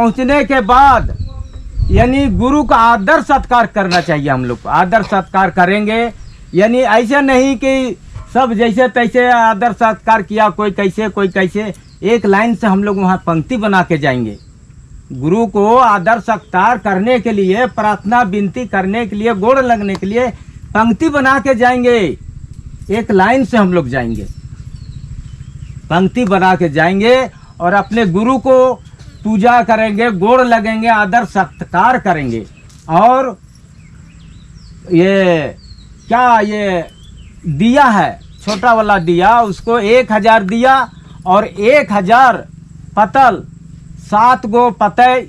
पहुंचने के बाद यानी गुरु का आदर सत्कार करना चाहिए। हम लोग को आदर सत्कार करेंगे, यानी ऐसा नहीं कि सब जैसे तैसे आदर सत्कार किया, कोई कैसे कोई कैसे। एक लाइन से हम लोग वहाँ पंक्ति बना के जाएंगे। गुरु को आदर सत्कार करने के लिए, प्रार्थना विनती करने के लिए, गोड़ लगने के लिए पंक्ति बना के जाएंगे। एक लाइन से हम लोग जाएंगे, पंक्ति बना के जाएंगे और अपने गुरु को पूजा करेंगे, गोड़ लगेंगे, आदर सत्कार करेंगे। और ये क्या, ये दिया है छोटा वाला दिया, उसको 1000 दिया और 1000 पतल, 7 गो पतल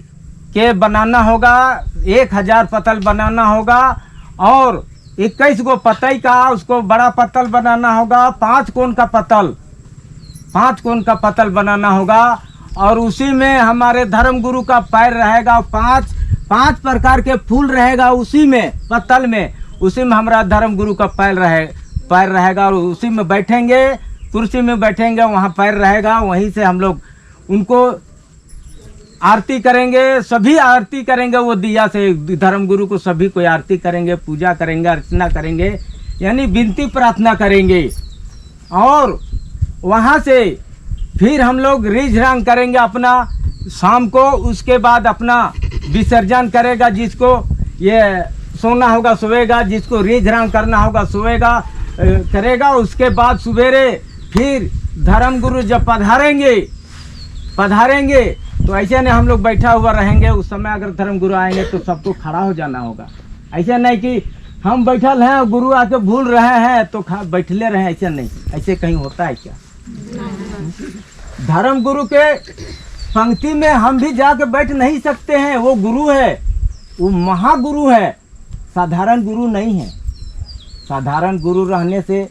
के बनाना होगा, 1000 पतल बनाना होगा। और 21 गो पतई का उसको बड़ा पतल बनाना होगा, 5 कोण का पतल, 5 कोण का पतल बनाना होगा। और उसी में हमारे धर्म गुरु का पैर रहेगा, 5 प्रकार के फूल रहेगा उसी में, पतल में, उसी में हमारा धर्म गुरु का पैर रहेगा। और उसी में बैठेंगे, कुर्सी में बैठेंगे, वहाँ पैर रहेगा, वहीं से हम लोग उनको आरती करेंगे, सभी आरती करेंगे। वो दिया से धर्म गुरु को सभी को आरती करेंगे, पूजा करेंगे, अर्चना करेंगे, यानी विनती प्रार्थना करेंगे। और वहाँ से फिर हम लोग रिझ रंग करेंगे अपना शाम को। उसके बाद अपना विसर्जन करेगा, जिसको ये सोना होगा सोएगा, जिसको रिझ रंग करना होगा सोएगा करेगा। उसके बाद सवेरे फिर धर्म गुरु जब पधारेंगे तो ऐसे नहीं हम लोग बैठा हुआ रहेंगे। उस समय अगर धर्म गुरु आएंगे तो सबको खड़ा हो जाना होगा। ऐसे नहीं कि हम बैठल हैं और गुरु आके भूल रहे हैं तो बैठले रहे, ऐसे नहीं। ऐसे कहीं होता है क्या? धर्म गुरु के पंक्ति में हम भी जाके बैठ नहीं सकते हैं। वो गुरु है, वो महागुरु है, साधारण गुरु नहीं है। साधारण गुरु रहने से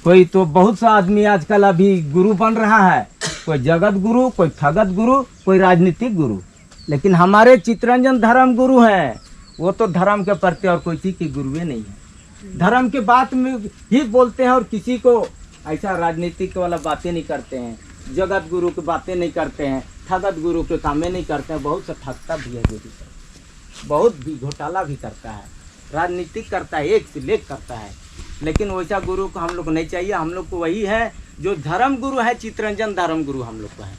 कोई तो बहुत सा आदमी आजकल अभी गुरु बन रहा है, कोई जगत गुरु, कोई ठगत गुरु, कोई राजनीतिक गुरु। लेकिन हमारे चित्तरंजन धर्म गुरु हैं, वो तो धर्म के प्रति और कोई चीज़ की गुरुए नहीं है। धर्म के बात में ही बोलते हैं और किसी को ऐसा राजनीतिक वाला बातें नहीं करते हैं, जगत गुरु की बातें नहीं करते हैं, ठगत गुरु के कामें नहीं करते हैं। बहुत सा ठगता भी है गुरु, बहुत भी घोटाला भी करता है, राजनीतिक करता है, एक से लेख करता है। लेकिन वैसा गुरु को हम लोग को नहीं चाहिए। हम लोग को वही है जो धर्म गुरु है, चित्तरंजन धर्म गुरु हम लोग को है।